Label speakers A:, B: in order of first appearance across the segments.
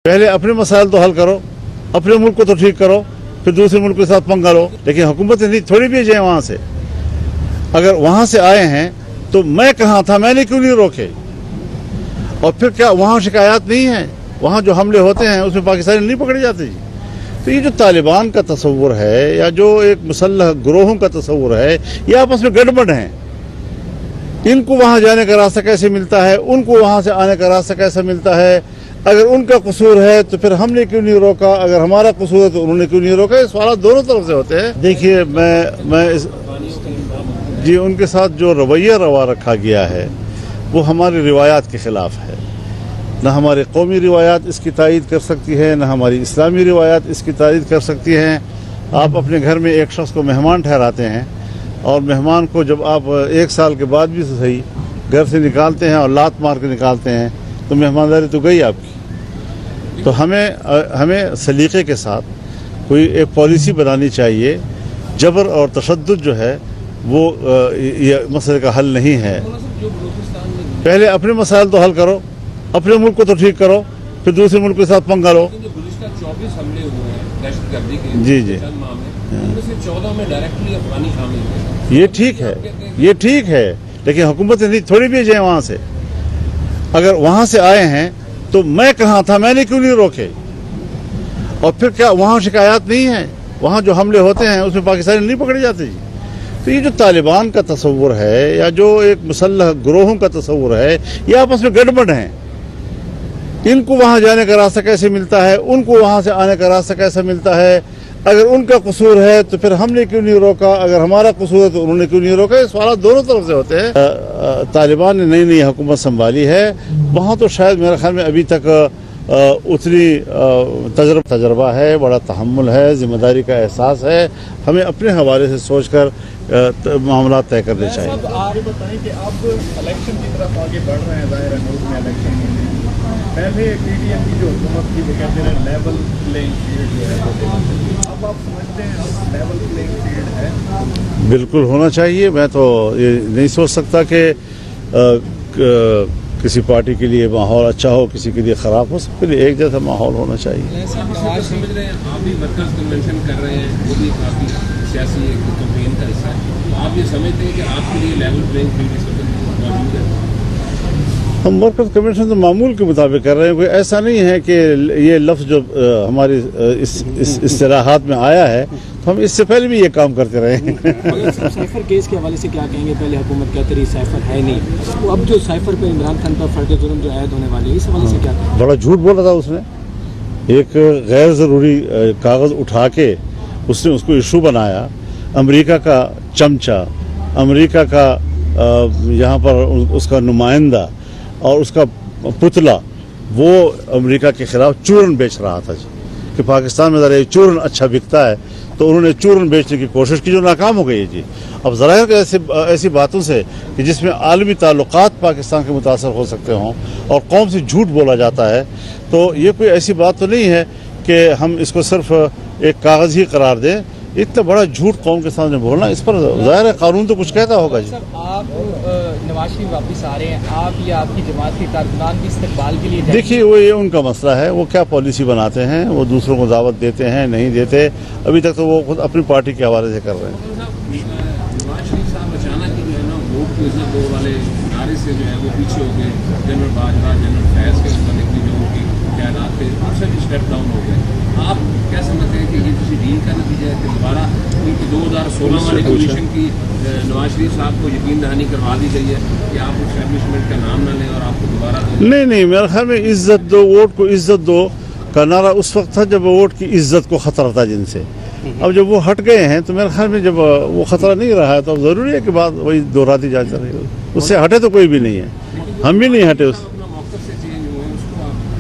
A: पहले अपने मसाइल तो हल करो, अपने मुल्क को तो ठीक करो, फिर दूसरे मुल्क के साथ पंगा लो। लेकिन हुकूमत ने थोड़ी भेजे हैं वहाँ से। अगर वहाँ से आए हैं तो मैं कहाँ था, मैंने क्यों नहीं रोके? और फिर क्या वहाँ शिकायत नहीं है? वहाँ जो हमले होते हैं उसमें पाकिस्तानी नहीं पकड़े जाते जी। तो ये जो तालिबान का तस्वुर है या जो एक मुसल्लह ग्रोहों का तस्वुर है, ये आपस में गड़बड़ हैं। इनको वहाँ जाने का रास्ता कैसे मिलता है, उनको वहाँ से आने का रास्ता कैसे मिलता है? अगर उनका कसूर है तो फिर हमने क्यों नहीं रोका, अगर हमारा कसूर है तो उन्होंने क्यों नहीं रोका? ये सवाल दोनों तरफ से होते हैं। देखिए जी उनके साथ जो रवैया रवा रखा गया है वो हमारी रिवायात के ख़िलाफ़ है। न हमारी कौमी रिवायात इसकी तायीद कर सकती है, न हमारी इस्लामी रिवायात इसकी तायीद कर सकती हैं। आप अपने घर में एक शख्स को मेहमान ठहराते हैं और मेहमान को जब आप 1 साल के बाद भी सही घर से निकालते हैं और लात मार के निकालते हैं तो मेहमानदारी तो गई आपकी। तो हमें सलीक़े के साथ कोई एक पॉलिसी बनानी चाहिए। जबर और तशद्दुद जो है वो ये मसले का हल नहीं है। पहले अपने मसाइल तो हल करो, अपने मुल्क को तो ठीक करो, फिर दूसरे मुल्क के साथ पंगा लो।
B: 24 हमले हुए हैं दहशतगर्दी के
A: जी
B: उनमें से 14 में डायरेक्टली अफगानी शामिल हैं।
A: ये ठीक है, लेकिन हुकूमत ने थोड़ी भेजे हैं वहाँ से। अगर वहाँ से आए हैं तो मैं कहाँ था, मैंने क्यों नहीं रोके? और फिर क्या वहाँ शिकायत नहीं है? वहाँ जो हमले होते हैं उसमें पाकिस्तानी नहीं पकड़े जाते जी। तो ये जो तालिबान का तस्वुर है या जो एक मुसल्लह ग्रोहों का तस्वुर है, ये आपस में गड़बड़ हैं। इनको वहाँ जाने का रास्ता कैसे मिलता है, उनको वहाँ से आने का रास्ता कैसे मिलता है? अगर उनका कसूर है तो फिर हमने क्यों नहीं रोका, अगर हमारा कसूर है तो उन्होंने क्यों नहीं रोका? ये सवाल दोनों तरफ से होते हैं। तालिबान ने नई नई हुकूमत संभाली है, वहाँ तो शायद मेरे ख्याल में अभी तक उतनी तजर्बा है, बड़ा तहम्मुल है, जिम्मेदारी का एहसास है। हमें अपने हवाले से सोचकर मामला तय करने चाहिए।
C: आप ये बताएं कि आप इलेक्शन की तरफ आगे बढ़ रहे हैं, ज़ाहिर है मुल्क में इलेक्शन में पहले पीडीएम की जो हुकूमत की वो कहते हैं लेवल प्लेइंग फील्ड जो है, अब आप समझते हैं अब लेवल प्लेइंग फील्ड है?
A: बिल्कुल होना चाहिए। मैं तो ये नहीं सोच सकता कि किसी पार्टी के लिए माहौल अच्छा हो, किसी के लिए ख़राब हो, सबके लिए एक जैसा माहौल होना चाहिए।
B: समझ रहे हैं आप भी वर्कर्स कन्वेंशन कर रहे हैं, वो भी काफ़ी सियासी एक कैंपेन का हिस्सा है। तो आप ये समझते हैं कि आपके लिए लेवल प्लेइंग फील्ड इस वक्त मौजूद है?
A: हम वर्कर्स कन्वेंशन तो मामूल के मुताबिक कर रहे हैं। कोई ऐसा नहीं है कि ये लफ्ज़ जो हमारी इस इस्तिलाहात में आया है तो हम इससे पहले भी ये काम करते रहे हैं।
D: साइफर केस के हवाले से क्या कहेंगे? पहले हुकूमत कहती रही साइफर है नहीं, तो अब जो साइफर पर इमरान खान पर फर्द जुर्म जो आयद होने वाली है, इस हवाले से क्या कहेंगे?
A: बड़ा झूठ बोला था उसने। एक गैर ज़रूरी कागज़ उठा के उसने उसको इशू बनाया। अमेरिका का चमचा, अमेरिका का यहाँ पर उसका नुमाइंदा और उसका पुतला वो अमेरिका के ख़िलाफ़ चूरन बेच रहा था कि पाकिस्तान में ज़रा चूरन अच्छा बिकता है, तो उन्होंने चूरन बेचने की कोशिश की जो नाकाम हो गई है जी। अब ज़रा ऐसी बातों से कि जिसमें आलमी ताल्लुकात पाकिस्तान के मुतासर हो सकते हों और कौम से झूठ बोला जाता है, तो ये कोई ऐसी बात तो नहीं है कि हम इसको सिर्फ एक कागज़ ही करार दें। इतना बड़ा झूठ कौम के सामने बोलना, इस पर ज़ाहिर है कानून तो कुछ कहता होगा जी।
E: सर आप नवाज शरीफ वापस आ रहे हैं, आप या आपकी जमात के कारकुनान भी इस्तकबाल के लिए? देखिए
A: वो ये उनका मसला है, वो क्या पॉलिसी बनाते हैं, वो दूसरों को दावत देते हैं नहीं देते। अभी तक तो वो खुद अपनी पार्टी के हवाले से कर रहे हैं।
B: नवाज शरीफ साहब अचानक ही जो है ना वोट को इज्जत दो वाले नारे से जो है वो पीछे हो गए। जनरल बाजवा, जनरल फैज़ के मतलब जो उनकी बयानात थे उससे भी स्टेप डाउन हो गए। आप क्या समझते हैं कि ये किसी डील का नतीजा है कि दोबारा उनकी 2016 वाली कमीशन की नवाज शरीफ साहब को यकीन दहानी करवा दी गई है कि आप एस्टैब्लिशमेंट का नाम ना लें और आपको दोबारा
A: नहीं, मेरे ख्याल में इज्जत दो, वोट को इज्जत दो का नारा उस वक्त था जब वोट की इज्जत को खतरा था जिनसे। अब जब वो हट गए हैं तो मेरे ख्याल में जब वो खतरा नहीं रहा है तो अब ज़रूरी है कि बात वही दोहराती जा रही है। उससे हटे तो कोई भी नहीं है, हम भी नहीं हटे। उस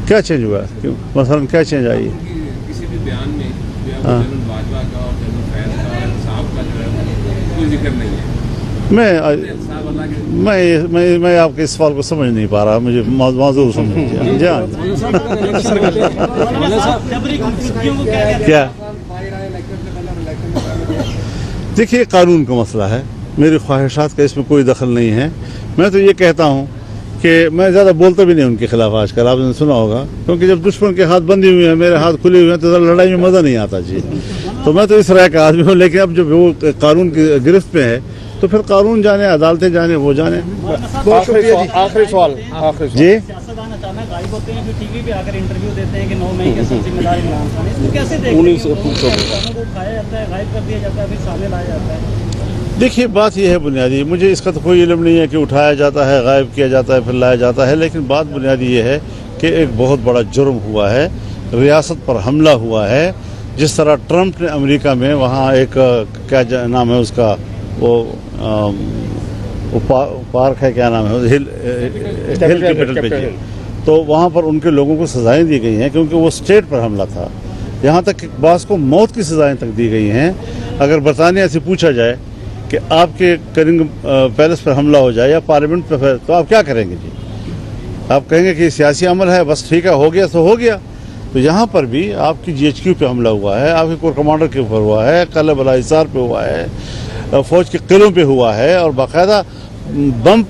A: क्या चेंज हुआ? क्यों मसलन क्या चेंज आई?
B: किसी भी बयान में जनरल बाजवा का और जनरल फैज़ का साहब का जो है कोई जिक्र नहीं है।
A: मैं आपके इस सवाल को समझ नहीं पा रहा, मुझे माजूर समझिए। जी हाँ, क्या? देखिए कानून का मसला है, मेरी ख्वाहिशात का इसमें कोई दखल नहीं है। मैं तो ये कहता हूँ कि मैं ज़्यादा बोलता भी नहीं उनके खिलाफ आजकल, आपने सुना होगा, क्योंकि जब दुश्मन के हाथ बंधे हुए हैं, मेरे हाथ खुले हुए हैं, तो लड़ाई में मज़ा नहीं आता जी। तो मैं तो इस राय का आदमी हूँ, लेकिन अब जब वो कानून की गिरफ्त में है तो फिर कानून जाने, अदालतें जाने, वो जाने।
D: बहुत शुक्रिया जी। आखिरी सवाल
A: जी,
F: सियासतदान अचानक गायब होते हैं, जो टीवी पे आकर इंटरव्यू देते हैं कि 9 मई के असल जिम्मेदार इमरान खान है, इसको कैसे देखते हैं? इंसानों को उठाया जाता है, गायब कर दिया जाता है, फिर सामने लाया जाता है।
A: देखिए बात यह है बुनियादी, मुझे इसका तो कोई इल्म नहीं है कि उठाया जाता है, गायब किया जाता है, फिर लाया जाता है, लेकिन बात बुनियादी ये है कि एक बहुत बड़ा जुर्म हुआ है, रियासत पर हमला हुआ है। जिस तरह ट्रंप ने अमेरिका में वहाँ एक क्या नाम है उसका, वो पार्क है, क्या नाम है, हिल कैपिटल पे, तो वहाँ पर उनके लोगों को सजाएं दी गई हैं क्योंकि वो स्टेट पर हमला था। यहाँ तक कि बास को मौत की सजाएं तक दी गई हैं। अगर बरतानिया से पूछा जाए कि आपके कनिंग पैलेस पर हमला हो जाए या पार्लियामेंट पर, तो आप क्या करेंगे जी? आप कहेंगे कि सियासी अमल है, बस ठीक है, हो गया तो हो गया। तो यहाँ पर भी आपकी GHQ पे हमला हुआ है, आपके कोर कमांडर के ऊपर हुआ है, कल बलाहिसार पे हुआ है, फौज के किलों पे हुआ है, और बाकायदा बम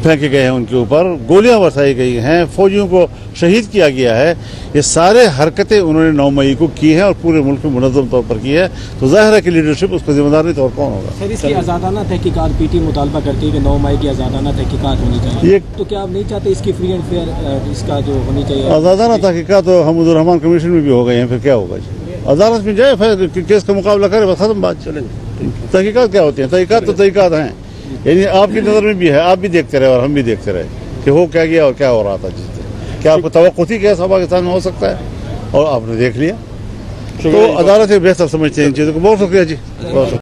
A: फेंके गए हैं उनके ऊपर, गोलियां बरसाई गई हैं, फौजियों को शहीद किया गया है। ये सारे हरकतें उन्होंने 9 मई को की हैं और पूरे मुल्क में मुनज़्ज़म तौर पर की है। तो जाहिर है कि लीडरशिप उसको जिम्मेदार नहीं तो और कौन होगा?
D: सर, इसकी आज़ादाना तहकीकात पीटी मुतालबा करती है कि 9 मई की आज़ादाना तहकीकात होनी चाहिए, तो क्या आप नहीं चाहते इसकी फ्री एंड फेयर इसका जो होनी चाहिए
A: आज़ादाना तहकीकात? तो हमुदुर्रहमान कमीशन में भी हो गए हैं, फिर क्या होगा जी? अदालत में जाए, फिर केस का मुकाबला करे, बस खत्म बात। चले, तहकीकात क्या होती है? तहकीकात तो तहकीकात हैं, यानी आपकी नज़र में भी है, आप भी देखते रहे और हम भी देखते रहे कि हो क्या गया और क्या हो रहा था। जिससे क्या आपको तवक्कुत थी कि ऐसा पाकिस्तान में हो सकता है, और आपने देख लिया। तो अदालतें बेहतर समझते हैं इन चीज़ों को। बहुत शुक्रिया जी, बहुत शुक्रिया।